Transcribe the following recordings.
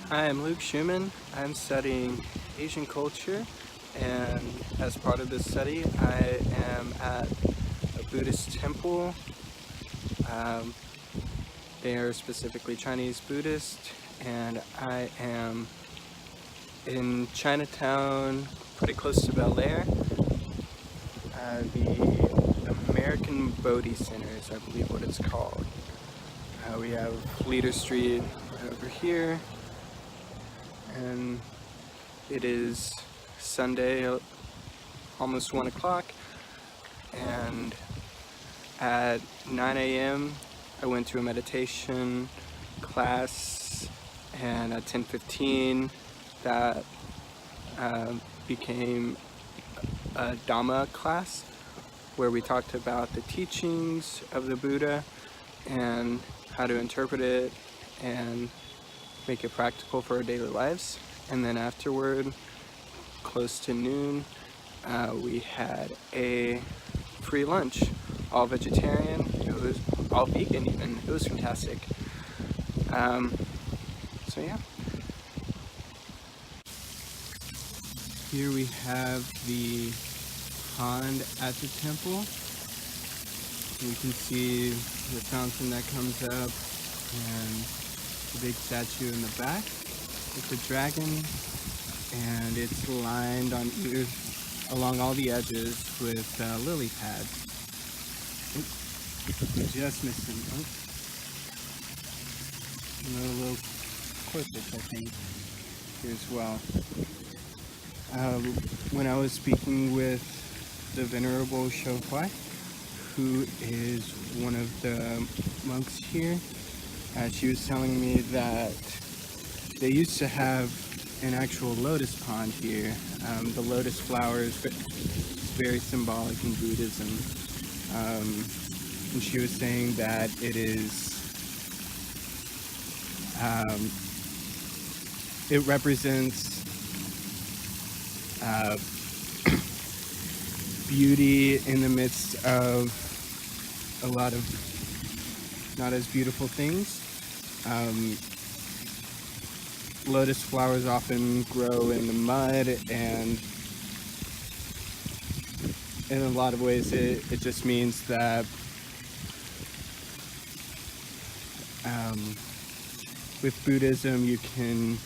Hi, I'm Luke Schumann. I'm studying Asian culture, and as part of this study, I am at a Buddhist temple. Um, they are specifically Chinese Buddhist, and I am in Chinatown, pretty close to Bel Air. The American Bodhi Center is, I believe, what it's called. We have Leader Street right over here, and it is Sunday, almost 1 o'clock, and at 9 a.m. I went to a meditation class, and at 10:15 that became a Dhamma class where we talked about the teachings of the Buddha and how to interpret it and make it practical for our daily lives. And then afterward, close to noon, we had a free lunch, all vegetarian. It was all vegan even. It was fantastic. So yeah. Here we have the pond at the temple. You can see the fountain that comes up and the big statue in the back with the dragon, and it's lined on along all the edges with lily pads. Oops, just missing. Another little corpus, I think, here as well. When I was speaking with the Venerable Shohai, who is one of the monks here, she was telling me that they used to have an actual lotus pond here. The lotus flowers, very symbolic in Buddhism. And she was saying that it represents beauty in the midst of a lot of not as beautiful things. Lotus flowers often grow in the mud, and in a lot of ways it just means that with Buddhism you can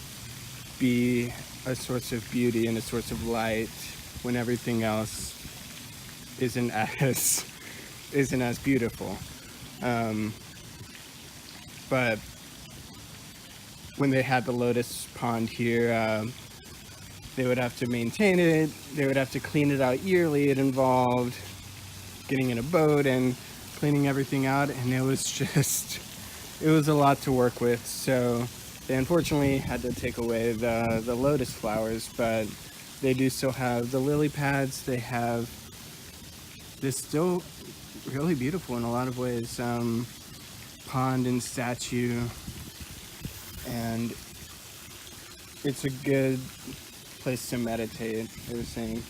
be a source of beauty and a source of light when everything else isn't as beautiful. But when they had the lotus pond here, they would have to maintain it, they would have to clean it out yearly. It involved getting in a boat and cleaning everything out, and it was a lot to work with. So they unfortunately had to take away the lotus flowers, but they do still have the lily pads. They're still really beautiful in a lot of ways. Pond and statue, and it's a good place to meditate. They were saying,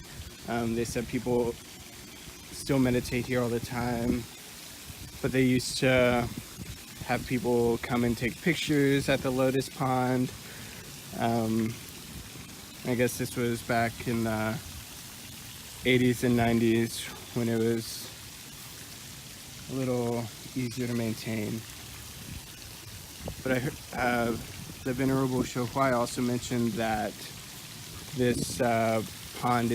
they said people still meditate here all the time, but they used to have people come and take pictures at the lotus pond. I guess this was back in the 80s and 90s when it was a little easier to maintain. But I heard the Venerable Shohai also mentioned that this pond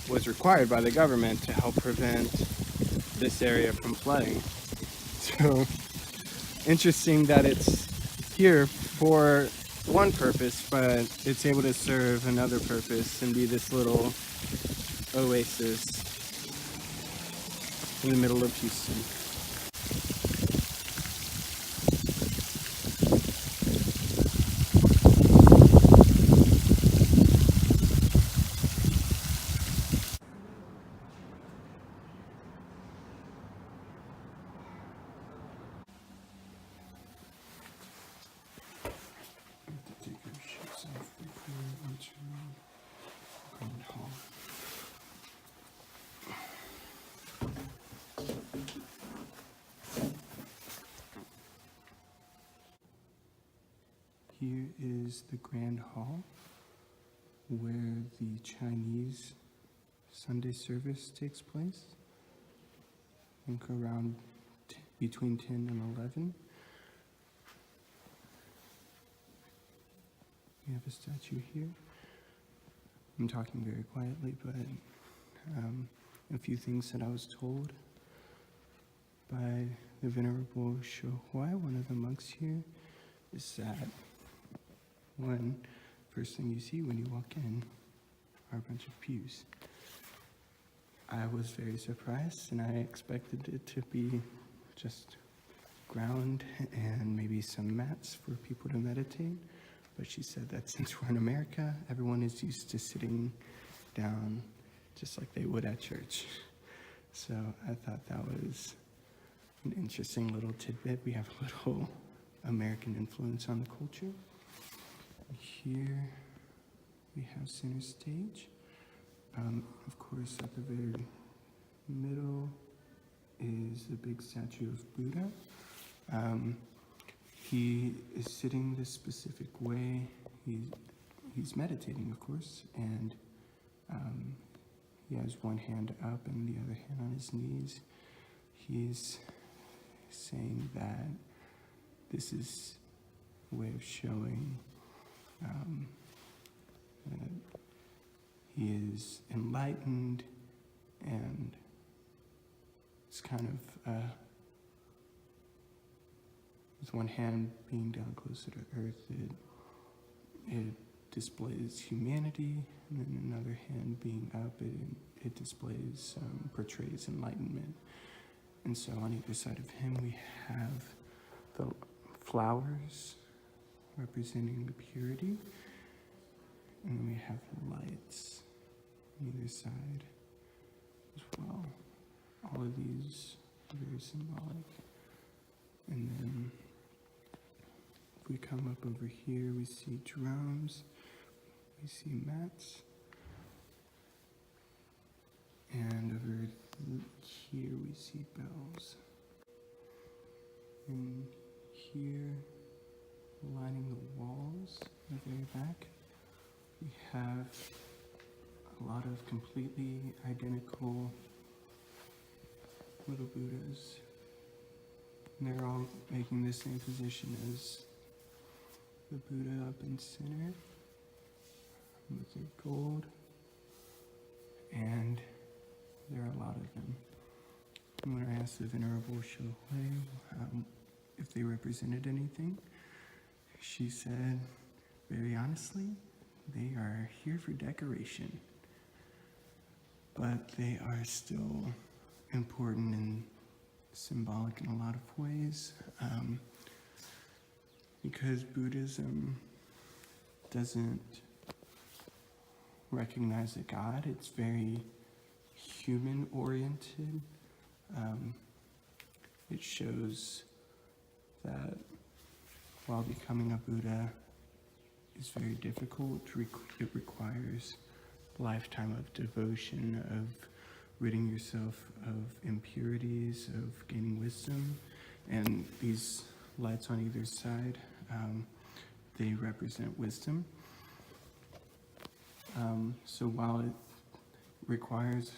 was required by the government to help prevent this area from flooding. So interesting that it's here for one purpose, but it's able to serve another purpose and be this little oasis in the middle of Houston. here is the Grand Hall, where the Chinese Sunday service takes place. I think around between 10 and 11. We have a statue here. I'm talking very quietly, but a few things that I was told by the Venerable Shohuai, one of the monks here, is that first thing you see when you walk in are a bunch of pews. I was very surprised, and I expected it to be just ground and maybe some mats for people to meditate. But she said that since we're in America, everyone is used to sitting down just like they would at church. So I thought that was an interesting little tidbit. We have a little American influence on the culture. Here we have center stage. Of course, at the very middle is the big statue of Buddha. He is sitting this specific way. He's meditating, of course, and he has one hand up and the other hand on his knees. He's saying that this is a way of showing that he is enlightened, and it's kind of with one hand being down closer to earth, it displays humanity, and then another hand being up, it displays, portrays enlightenment. And so on either side of him, we have the flowers representing the purity, and then we have lights on either side as well. All of these are very symbolic. And then if we come up over here, we see drums, we see mats, and over here we see bells. And here, lining the walls in the very back, we have a lot of completely identical little Buddhas. And they're all making the same position as the Buddha up in center with their gold. And there are a lot of them. And when I asked the Venerable Shohui if they represented anything, she said, very honestly, they are here for decoration, but they are still important and symbolic in a lot of ways, because Buddhism doesn't recognize a God. It's very human-oriented. It shows that while becoming a Buddha is very difficult, it requires a lifetime of devotion, of ridding yourself of impurities, of gaining wisdom. And these lights on either side, they represent wisdom. So while it requires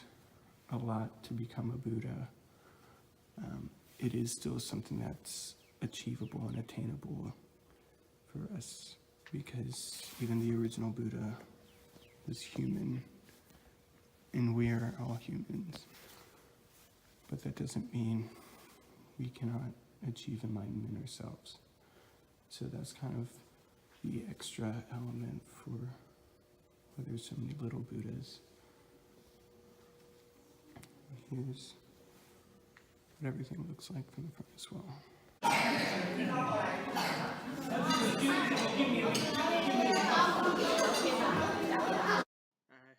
a lot to become a Buddha, it is still something that's achievable and attainable for us, because even the original Buddha was human, and we are all humans. But that doesn't mean we cannot achieve enlightenment ourselves. So that's kind of the extra element for why there's so many little Buddhas. And here's what everything looks like from the front as well. I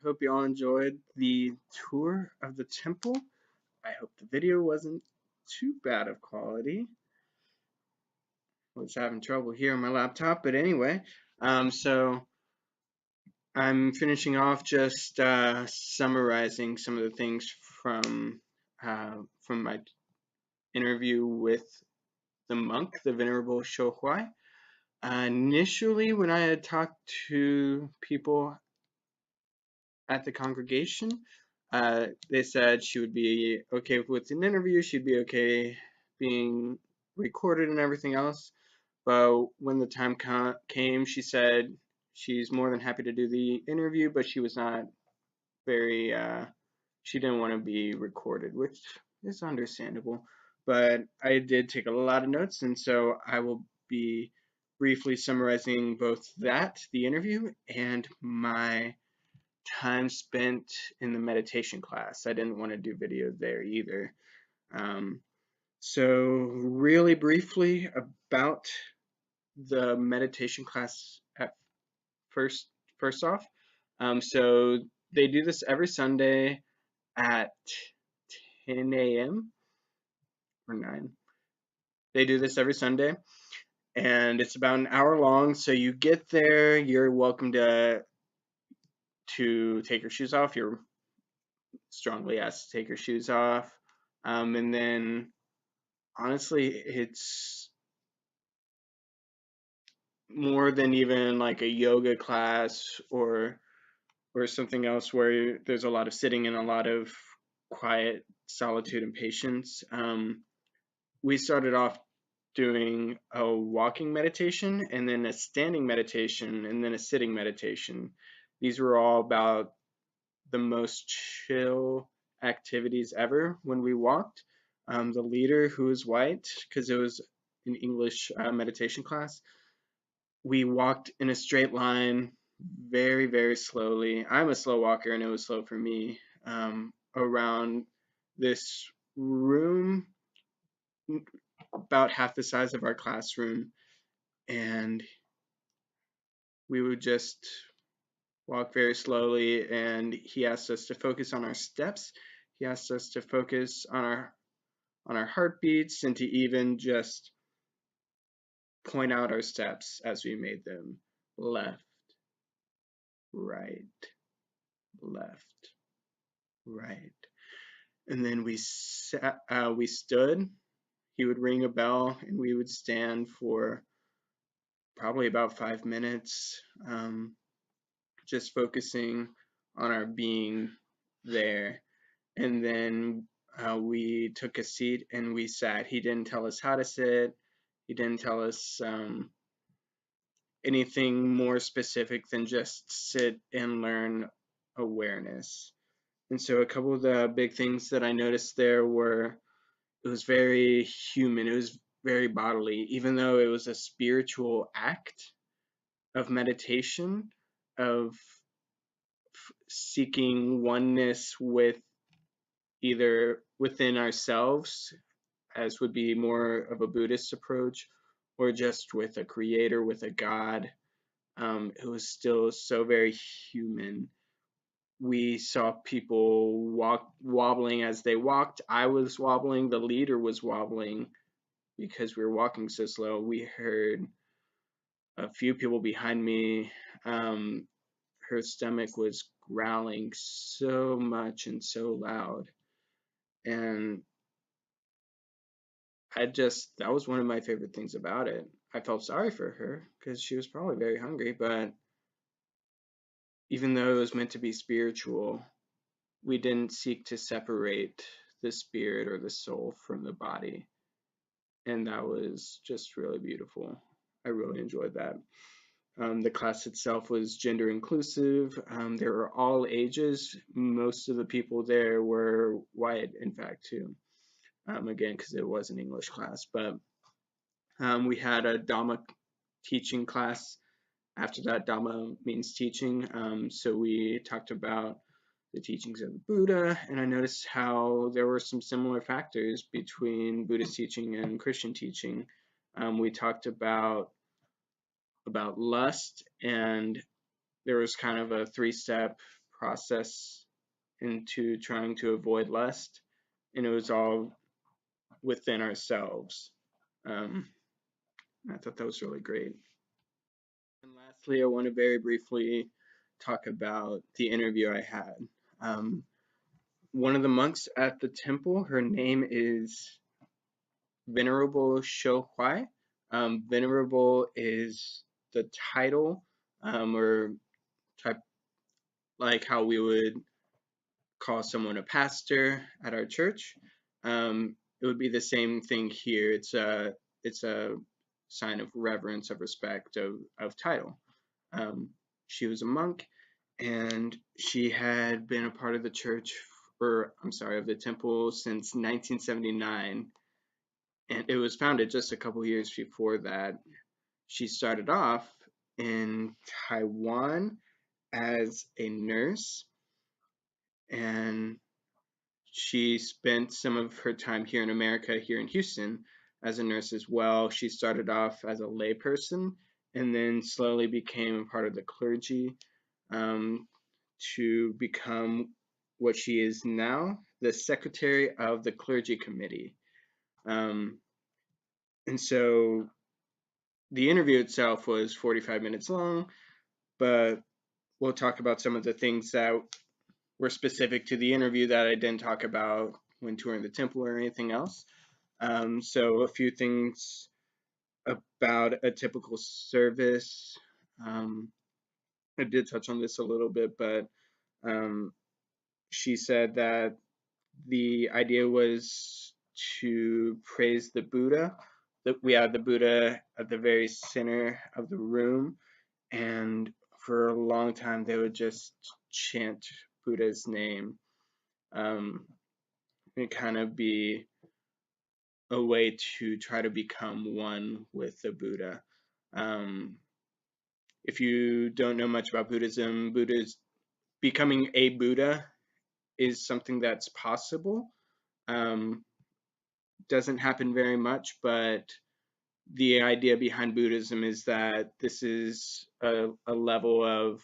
hope you all enjoyed the tour of the temple. I hope the video wasn't too bad of quality. I was having trouble here on my laptop, but anyway, so I'm finishing off just summarizing some of the things from my interview with the monk, the Venerable Shohuai. Initially, when I had talked to people at the congregation, they said she would be okay with an interview, she'd be okay being recorded and everything else. But when the time came, she said she's more than happy to do the interview, but she was not very, she didn't want to be recorded, which is understandable. But I did take a lot of notes, and so I will be briefly summarizing both that, the interview, and my time spent in the meditation class. I didn't want to do video there either. Um, so really briefly about the meditation class at first first off. So they do this every Sunday at 10 a.m. or 9. They do this every Sunday, and it's about an hour long. So you get there, you're welcome to take your shoes off. You're strongly asked to take your shoes off. And then honestly, it's more than even like a yoga class or something else where there's a lot of sitting and a lot of quiet solitude and patience. We started off doing a walking meditation and then a standing meditation and then a sitting meditation. These were all about the most chill activities ever when we walked. The leader, who was white, because it was an English meditation class, we walked in a straight line very, very slowly. I'm a slow walker, and it was slow for me, around this room, about half the size of our classroom. And we would just walk very slowly. And he asked us to focus on our steps. He asked us to focus on our heartbeats and to even just point out our steps as we made them. Left, right, left, right. And then we stood. He would ring a bell, and we would stand for probably about 5 minutes, just focusing on our being there. And then we took a seat and we sat. He didn't tell us how to sit. He didn't tell us anything more specific than just sit and learn awareness. And so a couple of the big things that I noticed there were it was very human, it was very bodily, even though it was a spiritual act of meditation, of seeking oneness with either within ourselves, as would be more of a Buddhist approach, or just with a creator, with a God. It was still so very human. We saw people wobbling as they walked. I was wobbling. The leader was wobbling because we were walking so slow. We heard a few people behind me. Her stomach was growling so much and so loud. And that was one of my favorite things about it. I felt sorry for her because she was probably very hungry, but even though it was meant to be spiritual, we didn't seek to separate the spirit or the soul from the body. And that was just really beautiful. I really enjoyed that. The class itself was gender inclusive. There were all ages. Most of the people there were white, in fact, too. Again, because it was an English class. But we had a Dhamma teaching class. After that, Dhamma means teaching. So we talked about the teachings of the Buddha, and I noticed how there were some similar factors between Buddhist teaching and Christian teaching. We talked about lust, and there was kind of a 3-step process into trying to avoid lust, and it was all within ourselves. I thought that was really great. And lastly, I want to very briefly talk about the interview I had. One of the monks at the temple, her name is Venerable Shou Huai. Venerable is the title, or type, like how we would call someone a pastor at our church. It would be the same thing here. It's a sign of reverence, of respect, of title. She was a monk, and she had been a part of the church, or I'm sorry, of the temple since 1979, and it was founded just a couple years before that. She started off in Taiwan as a nurse, and she spent some of her time here in America, here in Houston, as a nurse as well. She started off as a layperson and then slowly became a part of the clergy, to become what she is now, the secretary of the clergy committee. Um, and so the interview itself was 45 minutes long, but we'll talk about some of the things that were specific to the interview that I didn't talk about when touring the temple or anything else. So a few things about a typical service. I did touch on this a little bit, but she said that the idea was to praise the Buddha. That we had the Buddha at the very center of the room, and for a long time they would just chant Buddha's name. It kind of be a way to try to become one with the Buddha. If you don't know much about Buddhism, becoming a Buddha is something that's possible. Doesn't happen very much, but the idea behind Buddhism is that this is a level of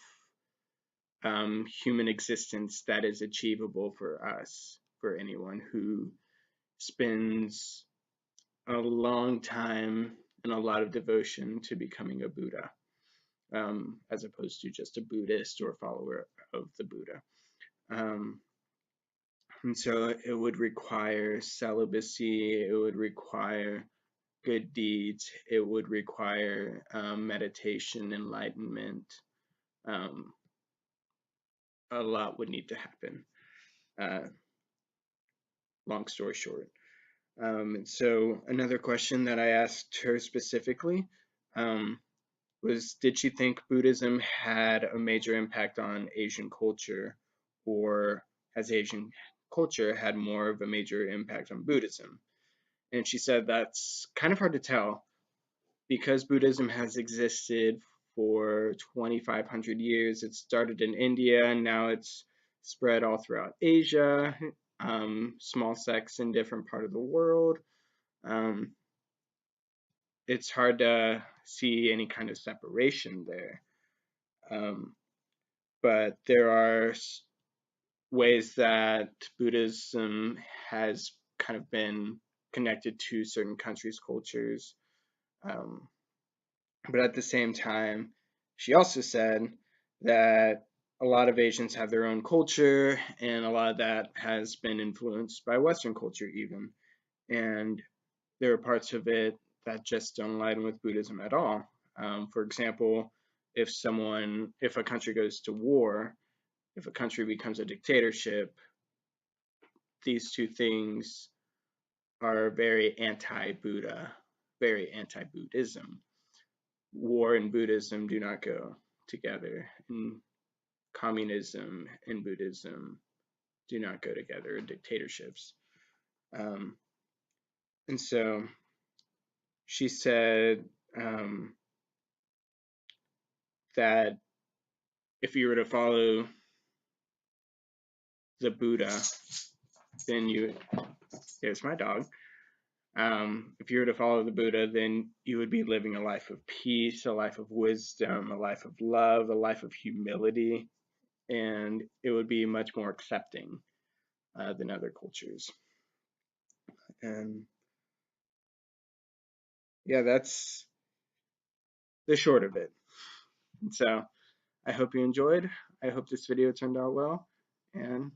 human existence that is achievable for us, for anyone who spends a long time and a lot of devotion to becoming a Buddha, as opposed to just a Buddhist or a follower of the Buddha. And so it would require celibacy, it would require good deeds, it would require meditation, enlightenment. A lot would need to happen. Long story short. So another question that I asked her specifically was, did she think Buddhism had a major impact on Asian culture, or has Asian culture had more of a major impact on Buddhism? And she said that's kind of hard to tell, because Buddhism has existed for 2,500 years. It started in India, and now it's spread all throughout Asia, small sects in different part of the world. It's hard to see any kind of separation there. But there are ways that Buddhism has kind of been connected to certain countries' cultures. But at the same time, she also said that a lot of Asians have their own culture, and a lot of that has been influenced by Western culture even. And there are parts of it that just don't align with Buddhism at all. For example, if a country goes to war, if a country becomes a dictatorship, these two things are very anti-Buddha, very anti-Buddhism. War and Buddhism do not go together, and communism and Buddhism do not go together, dictatorships. And so she said that if you were to follow the Buddha, then there's my dog. If you were to follow the Buddha, then you would be living a life of peace, a life of wisdom, a life of love, a life of humility, and it would be much more accepting than other cultures. And yeah, that's the short of it. So I hope you enjoyed. I hope this video turned out well, and